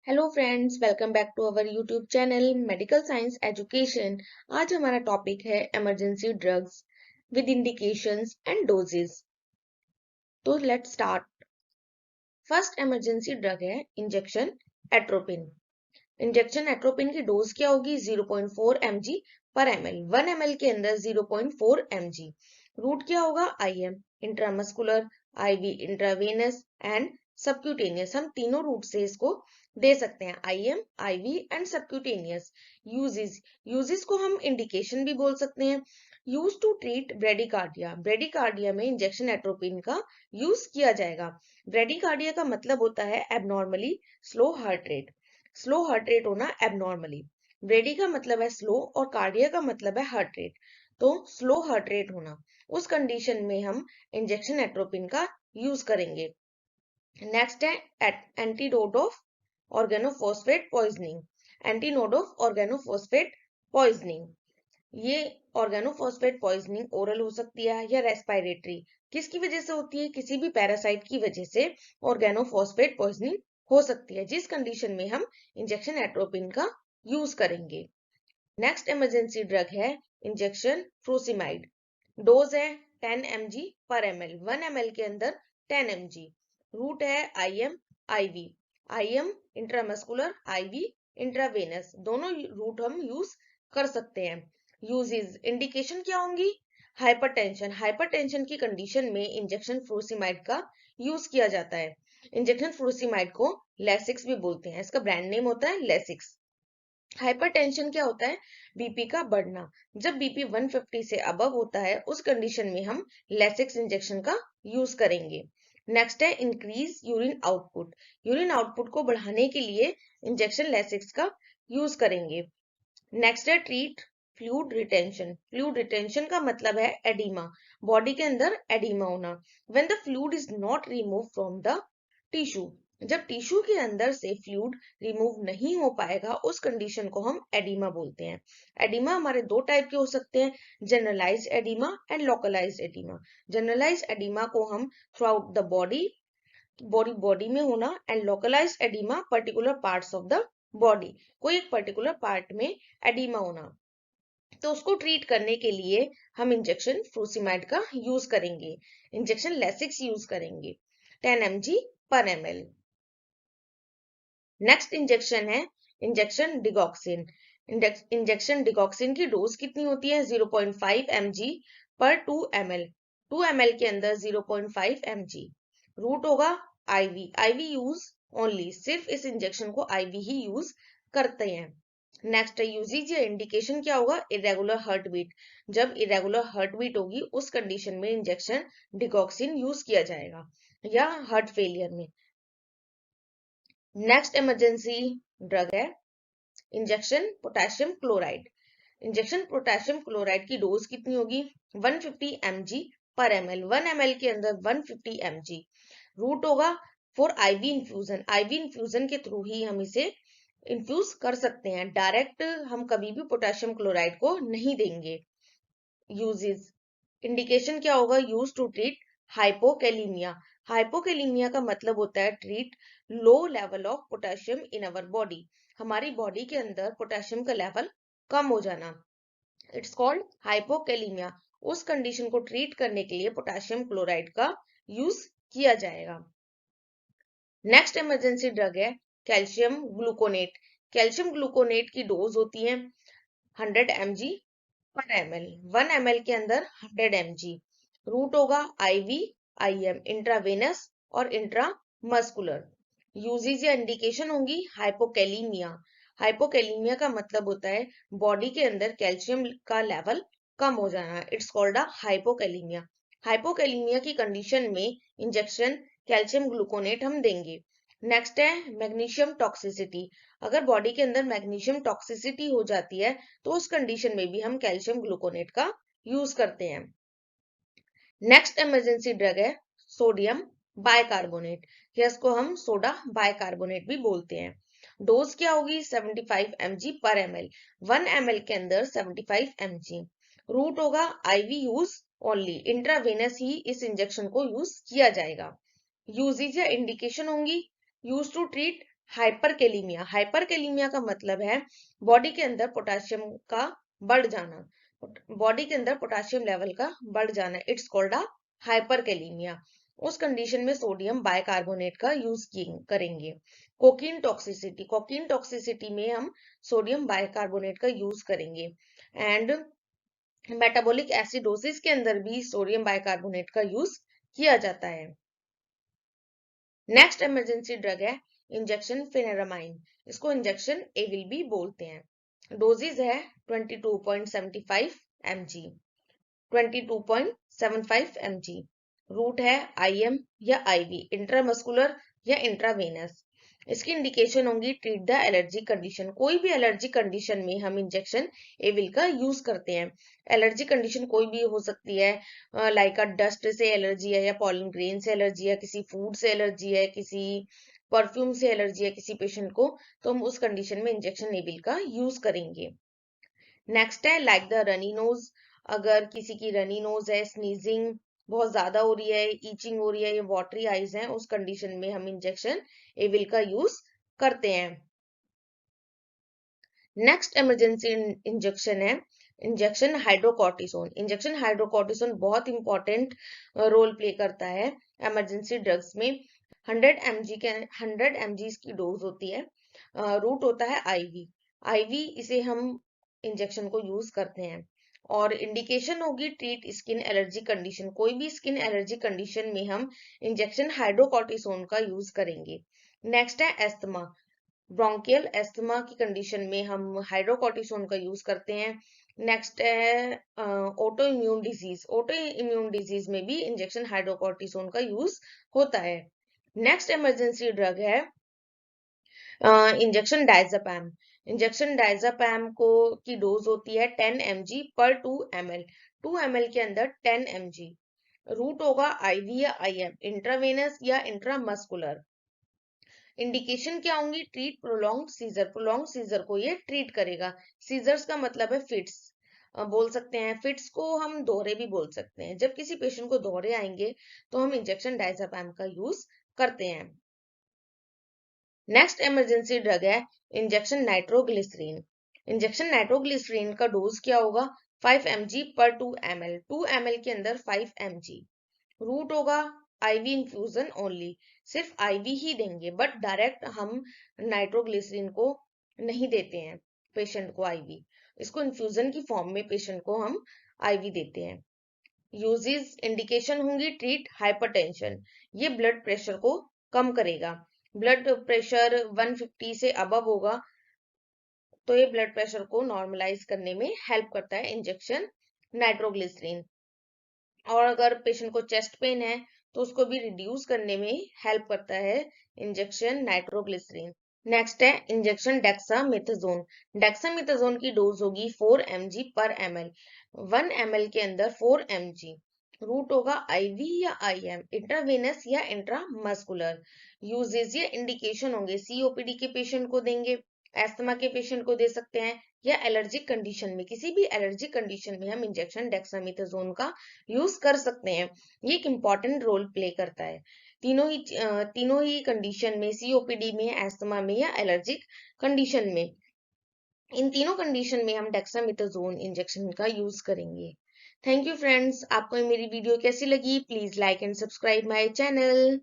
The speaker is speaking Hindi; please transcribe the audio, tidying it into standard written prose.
Hello friends, welcome back to our YouTube channel medical science education. आज हमारा टॉपिक है emergency drugs with indications and doses. तो let's start. First emergency drug है इंजेक्शन एट्रोपिन। इंजेक्शन एट्रोपिन की डोज क्या होगी? 0.4 mg पर ml। 1 ml के अंदर 0.4 mg। रूट क्या होगा? IM, intramuscular, IV, intravenous and subcutaneous. हम तीनों रूट से इसको दे सकते हैं, IM, IV and subcutaneous. Uses को हम इंडिकेशन भी बोल सकते हैं। Use to treat bradycardia. Bradycardia में इंजेक्शन एट्रोपिन का यूज किया जाएगा। ब्रेडिकार्डिया का मतलब होता है abnormally slow heart rate. Slow heart rate होना एबनॉर्मली। ब्रेडी का मतलब है स्लो और कार्डिया का मतलब है हार्ट रेट। तो स्लो हार्ट रेट होना, उस कंडीशन में हम इंजेक्शन एट्रोपिन का यूज करेंगे। नेक्स्ट है antidote of organophosphate poisoning. Antidote of organophosphate poisoning, ये ऑर्गेनोफॉस्फेट पॉइजनिंग ओरल हो सकती है या रेस्पिरेटरी। किसकी वजह से होती है? किसी भी पैरासाइट की वजह से ऑर्गेनोफॉस्फेट पॉइजनिंग हो सकती है, जिस कंडीशन में हम इंजेक्शन एट्रोपिन का यूज करेंगे। नेक्स्ट इमरजेंसी ड्रग है इंजेक्शन फ्रूसिमाइड। डोज है 10 mg पर ml। 1 ml के अंदर 10 mg। रूट है IM, IV। IM intramuscular, IV intravenous, दोनों रूट हम यूज कर सकते हैं। यूजेस, इंडिकेशन क्या होंगी? हाइपरटेंशन। हाइपरटेंशन की कंडीशन में इंजेक्शन फ्रूसिमाइड का यूज किया जाता है। इंजेक्शन फ्रूसिमाइड को लेसिक्स भी बोलते हैं, इसका ब्रांड नेम होता है लेसिक्स। हाइपरटेंशन क्या होता है? बीपी का बढ़ना। जब बीपी 150 से अबव होता है, उस कंडीशन में हम लेसिक्स इंजेक्शन का यूज करेंगे। नेक्स्ट है increase urine output. Urine output को बढ़ाने के लिए इंजेक्शन लेसिक्स का यूज करेंगे। नेक्स्ट है treat fluid retention. Fluid retention का मतलब है एडिमा, बॉडी के अंदर एडिमा होना। When the fluid is not remove from the tissue, जब टिश्यू के अंदर से फ्लूइड रिमूव नहीं हो पाएगा, उस कंडीशन को हम एडिमा बोलते हैं। एडिमा हमारे दो टाइप के हो सकते हैं, generalise oedema and localise oedema. Generalise oedema को हम throughout the body body में होना, and localise oedema particular parts of the body, कोई एक पर्टिकुलर पार्ट में एडिमा होना। तो उसको ट्रीट करने के लिए हम इंजेक्शन फ्रूसिमाइड का यूज करेंगे। इंजेक्शन लेसिक्स यूज करेंगे 10 mg पर ml। नेक्स्ट इंजेक्शन है इंजेक्शन डिगॉक्सिन। इंजेक्शन डिगॉक्सिन की डोज कितनी होती है? 0.5 mg पर 2 ml। 2 ml के अंदर 0.5 mg। रूट होगा IV। IV यूज ओनली, सिर्फ इस इंजेक्शन को IV ही यूज करते हैं। नेक्स्ट यूजेज या इंडिकेशन क्या होगा? Irregular heart beat. जब इरेगुलर हार्ट बीट होगी, उस कंडीशन में इंजेक्शन डिगॉक्सिन यूज किया जाएगा, या हार्ट फेलियर में। नेक्स्ट इमरजेंसी ड्रग है injection potassium chloride. Injection potassium chloride की डोज कितनी होगी? 150 mg पर ml। 1 ml के अंदर 150 mg। रूट होगा for IV infusion. IV infusion के थ्रू ही हम इसे इंफ्यूज कर सकते हैं, डायरेक्ट हम कभी भी पोटेशियम क्लोराइड को नहीं देंगे। यूजेस, इंडिकेशन क्या होगा? Use to treat hypokalaemia. Hypokalaemia का मतलब होता है treat low level of potassium in our body. हमारी बॉडी के अंदर पोटेशियम का लेवल कम हो जाना, इट्स कॉल्ड हाइपोकैलीमिया। उस कंडीशन को ट्रीट करने के लिए पोटेशियम क्लोराइड का यूज किया जाएगा। नेक्स्ट इमरजेंसी ड्रग है कैल्शियम ग्लूकोनेट। कैल्शियम ग्लूकोनेट की डोज होती है 100 mg पर ml। 1 ml के अंदर 100 mg। रूट होगा IV, IM, इंट्रावेनस और इंट्रामस्कुलर। यूजेज या इंडिकेशन होंगी हाइपोकैलीमिया। हाइपोकैलीमिया का मतलब होता है बॉडी के अंदर कैल्शियम का लेवल कम हो जाना, it's called a hypokalaemia. Hypokalaemia की कंडीशन में इंजेक्शन कैल्शियम ग्लूकोनेट हम देंगे। नेक्स्ट है मैग्नीशियम टॉक्सिसिटी। अगर बॉडी के अंदर मैग्नीशियम टॉक्सिसिटी हो जाती है, तो उस कंडीशन में भी हम कैल्शियम ग्लूकोनेट का यूज करते हैं। नेक्स्ट इमरजेंसी ड्रग है सोडियम बाइकार्बोनेट, या इसको हम सोडा बाइकार्बोनेट भी बोलते हैं। डोज क्या होगी? 75 mg पर ml। 1 ml के अंदर 75 mg। रूट होगा IV यूज ओनली, इंट्रावेनस ही इस इंजेक्शन को यूज किया जाएगा। यूजेज या इंडिकेशन होंगी यूज टू ट्रीट हाइपरकेलीमिया, हाइपरकेलीमिया का मतलब है बॉडी के अंदर पोटेशियम का बढ़ जाना, बॉडी के अंदर पोटेशियम लेवल का बढ़ जाना, इट्स कॉल्ड अ हाइपरकेलीमिया। उस कंडीशन में सोडियम बाइकार्बोनेट का यूज करेंगे। कोकीन टॉक्सिसिटी, कोकीन टॉक्सिसिटी में हम सोडियम बाइकार्बोनेट का यूज करेंगे। एंड मेटाबॉलिक एसिडोसिस के अंदर भी सोडियम बाइकार्बोनेट का यूज किया जाता है। नेक्स्ट इमरजेंसी ड्रग है इंजेक्शन फेनेरामाइन, इसको इंजेक्शन एविल भी बोलते हैं। डोजेज है 22.75 mg, 22.75 mg। रूट है IM या IV, इंट्रामस्कुलर या इंट्रावेनस। इसकी इंडिकेशन होंगी ट्रीट द एलर्जी कंडीशन, कोई भी एलर्जी कंडीशन में हम इंजेक्शन एविल का यूज करते हैं। एलर्जी कंडीशन कोई भी हो सकती है, लाइक डस्ट से एलर्जी है, या पॉलन ग्रेन से एलर्जी है, किसी फूड से एलर्जी है, किसी परफ्यूम से एलर्जी है किसी पेशेंट को, तो हम उस कंडीशन में इंजेक्शन एविल का यूज करेंगे। नेक्स्ट है लाइक द रनी नोज, अगर किसी की रनी नोज है, स्नीजिंग बहुत ज्यादा हो रही है, ईचिंग हो रही है, या वाटरी आइज है, उस कंडीशन में हम इंजेक्शन एविल का यूज करते हैं। नेक्स्ट इमरजेंसी इंजेक्शन है इंजेक्शन हाइड्रोकॉर्टिसोन। इंजेक्शन हाइड्रोकॉर्टिसोन बहुत इंपॉर्टेंट रोल प्ले करता है इमरजेंसी ड्रग्स में। 100 mg की डोज होती है। रूट होता है आईवी इसे हम इंजेक्शन को यूज करते हैं। और इंडिकेशन होगी ट्रीट स्किन एलर्जी कंडीशन, कोई भी स्किन एलर्जी कंडीशन में हम इंजेक्शन हाइड्रोकॉर्टिसोन का यूज करेंगे। नेक्स्ट है एस्थमा, ब्रोंकियल एस्थमा की कंडीशन में हम हाइड्रोकॉर्टिसोन का यूज करते हैं। नेक्स्ट है auto immune disease, auto immune disease में भी इंजेक्शन हाइड्रोकॉर्टिसोन का यूज होता है। नेक्स्ट इमरजेंसी ड्रग है इंजेक्शन डायजापैम। इंजेक्शन डायजापैम को की डोज होती है 10 mg पर 2 ml, 2 ml के अंदर 10 mg। रूट होगा IV या IM, इंट्रावेनस या इंट्रामस्कुलर। इंडिकेशन क्या होंगी treat prolong seizure, prolong seizure को ये ट्रीट करेगा। सीजर्स का मतलब है फिट्स, बोल सकते हैं फिट्स को हम दोहरे भी बोल सकते हैं। जब किसी पेशेंट को दोहरे आएंगे तो हम इंजेक्शन डायजापैम का यूज करते हैं। नेक्स्ट इमरजेंसी ड्रग है इंजेक्शन नाइट्रोग्लिसरीन। इंजेक्शन नाइट्रोग्लिसरीन का डोज क्या होगा 5 mg पर 2 ml, 2 ml के अंदर 5 mg। रूट होगा IV इंफ्यूजन ओनली, सिर्फ IV ही देंगे, बट डायरेक्ट हम नाइट्रोग्लिसरीन को नहीं देते हैं पेशेंट को IV, इसको इंफ्यूजन की फॉर्म में पेशेंट को हम IV देते हैं। यूजेस इंडिकेशन होंगी ट्रीट हाइपरटेंशन, ये ब्लड प्रेशर को कम करेगा। ब्लड प्रेशर 150 से अबव होगा तो ये ब्लड प्रेशर को नॉर्मलाइज करने में हेल्प करता है इंजेक्शन नाइट्रोग्लिसरीन। और अगर पेशेंट को चेस्ट पेन है तो उसको भी रिड्यूस करने में हेल्प करता है इंजेक्शन नाइट्रोग्लिसरीन। नेक्स्ट है इंजेक्शन डेक्सामेथासोन। डेक्सामेथासोन की डोज होगी 4 mg पर ml, 1 ml के अंदर 4 mg। रूट होगा IV या IM, इंट्रावेनस या इंट्रामस्कुलर। यूजेज या इंडिकेशन होंगे COPD के पेशेंट को देंगे, एस्थमा के पेशेंट को दे सकते हैं, या एलर्जिक कंडीशन में, किसी भी एलर्जिक कंडीशन में हम इंजेक्शन डेक्सामेथासोन का यूज कर सकते हैं। ये एक इंपॉर्टेंट रोल प्ले करता है तीनों ही कंडीशन में, COPD में, एस्थमा में या एलर्जिक कंडीशन में। इन तीनों कंडीशन में हम डेक्सामेथासोन इंजेक्शन का यूज करेंगे। थैंक यू फ्रेंड्स, आपको मेरी वीडियो कैसी लगी please like and subscribe my channel.